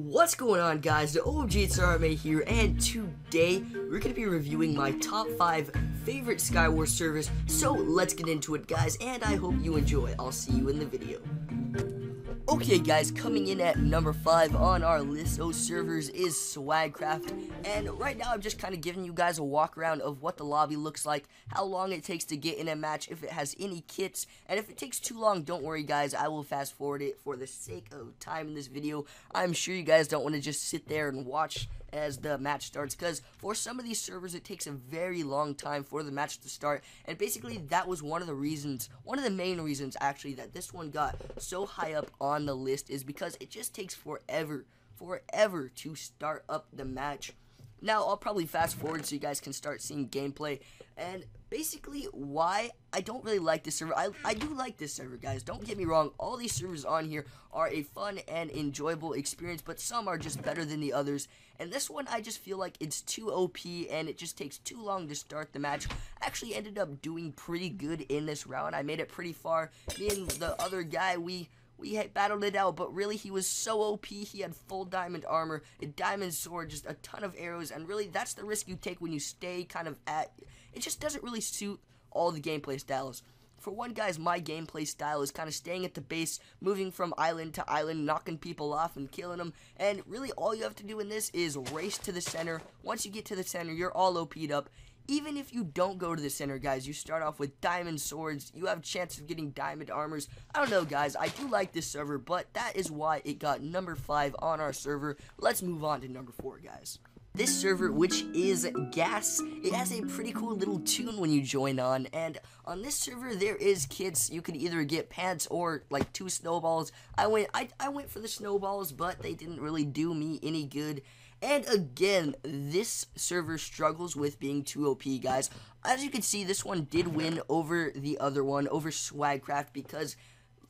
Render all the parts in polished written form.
What's going on, guys? The OMGitsRMA here, and today we're going to be reviewing my top 5 favorite Skywars servers. So let's get into it, guys, and I hope you enjoy. I'll see you in the video. Okay, guys, coming in at number 5 on our list of servers is Swagcraft, and right now I'm just kind of giving you guys a walk around of what the lobby looks like, how long it takes to get in a match, if it has any kits, and if it takes too long, don't worry, guys, I will fast forward it for the sake of time in this video. I'm sure you guys don't want to just sit there and watch as the match starts, because for some of these servers it takes a very long time for the match to start, and basically that was one of the main reasons actually that this one got so high up on the list, is because it just takes forever to start up the match. Now I'll probably fast forward so you guys can start seeing gameplay, and basically why I don't really like this server. I do like this server, guys, don't get me wrong. All these servers on here are a fun and enjoyable experience, but some are just better than the others, and this one I just feel like it's too OP and it just takes too long to start the match. I actually ended up doing pretty good in this round. I made it pretty far. Me and the other guy, we battled it out, but really he was so OP. He had full diamond armor, a diamond sword, just a ton of arrows, and really that's the risk you take when you stay kind of at, it just doesn't really suit all the gameplay styles. For one, guys, my gameplay style is kind of staying at the base, moving from island to island, knocking people off and killing them, and really all you have to do in this is race to the center. Once you get to the center, you're all OP'd up. Even if you don't go to the center, guys, you start off with diamond swords, you have a chance of getting diamond armors. I don't know, guys, I do like this server, but that is why it got number 5 on our server. Let's move on to number 4, guys. This server, which is Gas, it has a pretty cool little tune when you join on, and on this server there is kits. You could either get pants or like 2 snowballs. I went for the snowballs, but they didn't really do me any good. And again, this server struggles with being too OP, guys. As you can see, this one did win over the other one, over Swagcraft, because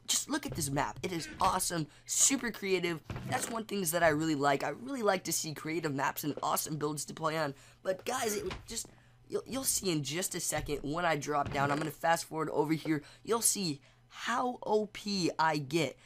just look at this map. It is awesome, super creative. That's one thing that I really like. I really like to see creative maps and awesome builds to play on. But guys, it just, you'll see in just a second when I drop down. I'm going to fast forward over here. You'll see how OP I get.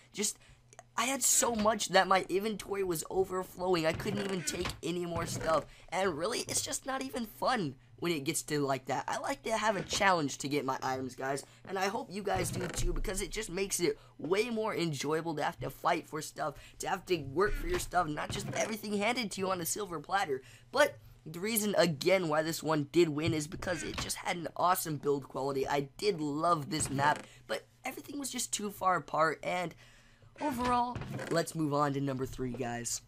I had so much that my inventory was overflowing. I couldn't even take any more stuff. And really, it's just not even fun when it gets to like that. I like to have a challenge to get my items, guys. And I hope you guys do too, because it just makes it way more enjoyable to have to fight for stuff, to have to work for your stuff, not just everything handed to you on a silver platter. But the reason, again, why this one did win is because it just had an awesome build quality. I did love this map, but everything was just too far apart, and overall, let's move on to number 3, guys.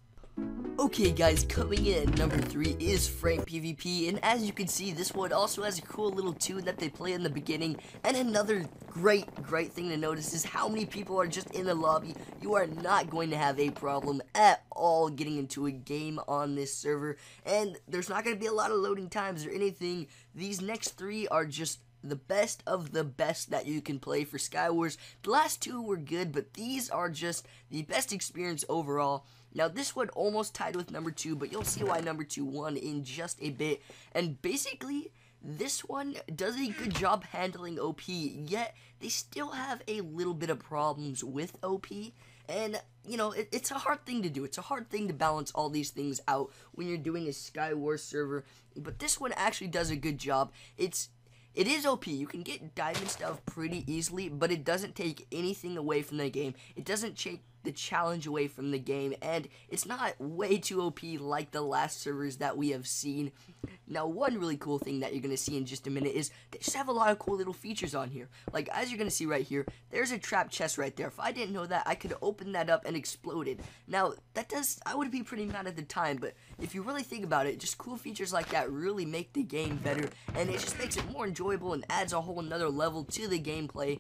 Okay, guys, coming in at number 3 is Frank PvP, and as you can see, this one also has a cool little tune that they play in the beginning. And another great thing to notice is how many people are just in the lobby. You are not going to have a problem at all getting into a game on this server, and there's not going to be a lot of loading times or anything. These next 3 are just the best of the best that you can play for Skywars. The last 2 were good, but these are just the best experience overall. Now this one almost tied with number 2, but you'll see why number 2 won in just a bit. And basically, this one does a good job handling OP, yet they still have a little bit of problems with OP. And, you know, it's a hard thing to do. It's a hard thing to balance all these things out when you're doing a Skywars server. But this one actually does a good job. It is OP. You can get diamond stuff pretty easily, but it doesn't take anything away from the game. It doesn't take the challenge away from the game, and it's not way too OP like the last servers that we have seen. Now, one really cool thing that you're going to see in just a minute is they just have a lot of cool little features on here. Like, as you're going to see right here, there's a trap chest right there. If I didn't know that, I could open that up and explode it. Now, I would be pretty mad at the time, but if you really think about it, just cool features like that really make the game better, and it just makes it more enjoyable and adds a whole another level to the gameplay.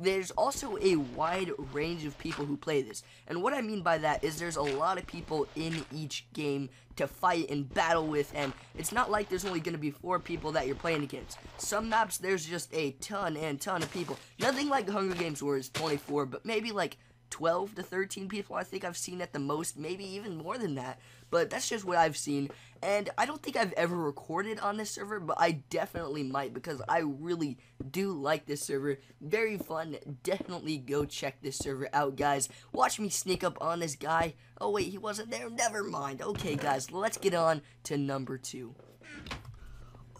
There's also a wide range of people who play this, and what I mean by that is there's a lot of people in each game to fight and battle with, and it's not like there's only going to be 4 people that you're playing against. Some maps there's just a ton of people. Nothing like Hunger Games where it's 24, but maybe like 12 to 13 people I think I've seen at the most, maybe even more than that, but that's just what I've seen. And I don't think I've ever recorded on this server, but I definitely might, because I really do like this server. Very fun. Definitely go check this server out, guys. Watch me sneak up on this guy. Oh wait, he wasn't there. Never mind. Okay, guys, let's get on to number 2.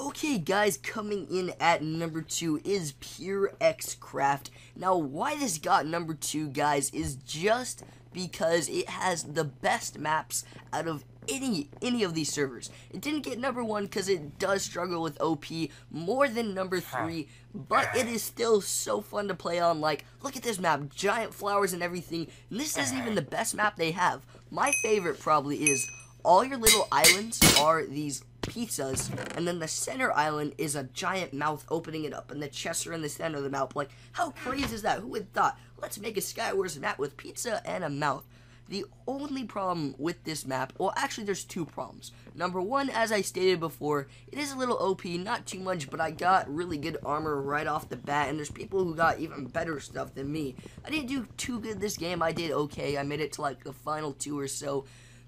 Okay, guys, coming in at number 2 is purexcraft. Now, why this got number 2, guys, is just because it has the best maps out of any of these servers. It didn't get number 1 because it does struggle with OP more than number 3, but it is still so fun to play on. Like, look at this map, giant flowers and everything. And this isn't even the best map they have. My favorite probably is all your little islands are these pizzas, and then the center island is a giant mouth opening it up, and the chests are in the center of the mouth. Like, how crazy is that? Who would thought? Let's make a Skywars map with pizza and a mouth. The only problem with this map, well, actually there's 2 problems. Number 1, as I stated before, it is a little OP, not too much, but I got really good armor right off the bat, and there's people who got even better stuff than me. I didn't do too good this game. I did okay. I made it to like the final 2 or so,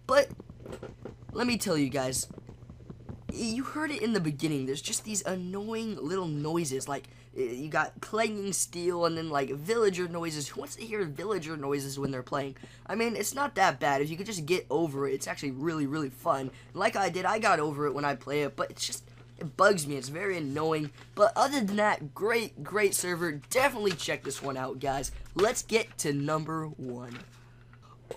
but let me tell you guys, you heard it in the beginning, there's just these annoying little noises, like, you got clanging steel, and then, like, villager noises. Who wants to hear villager noises when they're playing? I mean, it's not that bad. If you could just get over it, it's actually really, really fun. Like I did, I got over it when I play it, but it's just, it bugs me. It's very annoying. But other than that, great server. Definitely check this one out, guys. Let's get to number 1.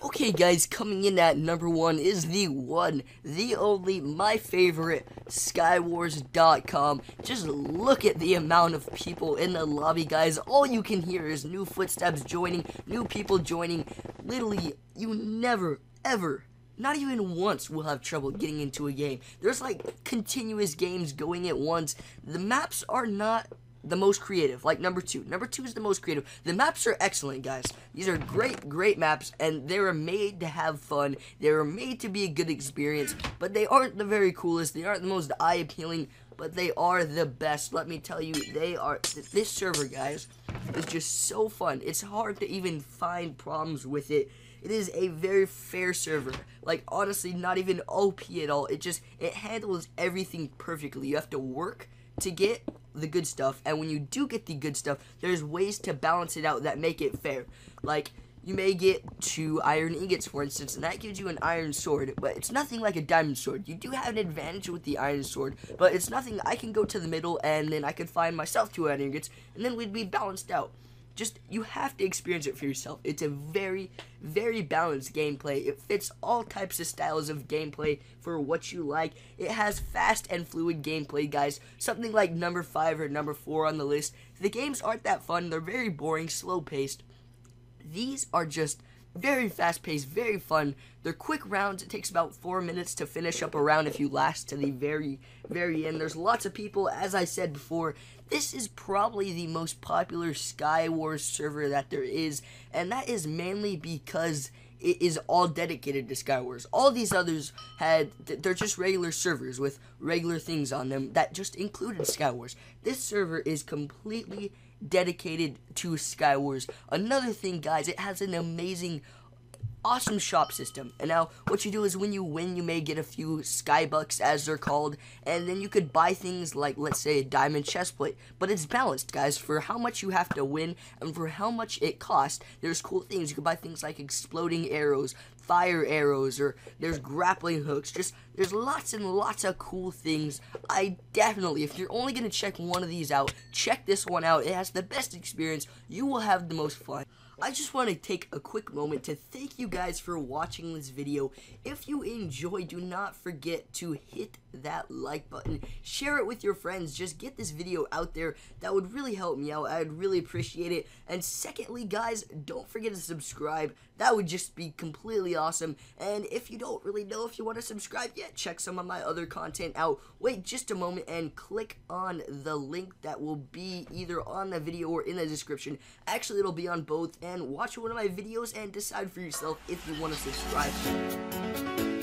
Okay, guys, coming in at number 1 is the one, the only, my favorite, Skywars.com. Just look at the amount of people in the lobby, guys. All you can hear is new footsteps joining, new people joining. Literally, you never, ever, not even once will have trouble getting into a game. There's, like, continuous games going at once. The maps are not the most creative, like number 2. Number 2 is the most creative. The maps are excellent, guys. These are great maps, and they are made to have fun. They are made to be a good experience, but they aren't the very coolest. They aren't the most eye-appealing, but they are the best. Let me tell you, they are. This server, guys, is just so fun. It's hard to even find problems with it. It is a very fair server. Like, honestly, not even OP at all. It handles everything perfectly. You have to work to get the good stuff, and when you do get the good stuff, there's ways to balance it out that make it fair. Like, you may get 2 iron ingots, for instance, and that gives you an iron sword, but it's nothing like a diamond sword. You do have an advantage with the iron sword, but it's nothing. I can go to the middle, and then I could find myself 2 iron ingots, and then we'd be balanced out. Just, you have to experience it for yourself. It's a very balanced gameplay. It fits all types of styles of gameplay for what you like. It has fast and fluid gameplay, guys. Something like number 5 or number 4 on the list. The games aren't that fun. They're very boring, slow-paced. These are just very fast-paced, very fun. They're quick rounds. It takes about 4 minutes to finish up a round if you last to the very end. There's lots of people, as I said before. This is probably the most popular Skywars server that there is, and that is mainly because it is all dedicated to Skywars. All these others they're just regular servers with regular things on them that just included Skywars. This server is completely dedicated to Skywars. Another thing, guys, it has an amazing, awesome shop system. And now what you do is when you win, you may get a few skybucks, as they're called, and then you could buy things like, let's say, a diamond chestplate. But it's balanced, guys. For how much you have to win and for how much it costs, there's cool things. You can buy things like exploding arrows, fire arrows, or there's grappling hooks. Just, there's lots and lots of cool things. I definitely, if you're only going to check one of these out, check this one out. It has the best experience. You will have the most fun. I just want to take a quick moment to thank you guys for watching this video. If you enjoyed, do not forget to hit that like button. Share it with your friends. Just get this video out there. That would really help me out. I'd really appreciate it. And secondly, guys, don't forget to subscribe. That would just be completely awesome. And if you don't really know if you want to subscribe yet, check some of my other content out. Wait just a moment and click on the link that will be either on the video or in the description. Actually, it'll be on both. And watch one of my videos and decide for yourself if you want to subscribe.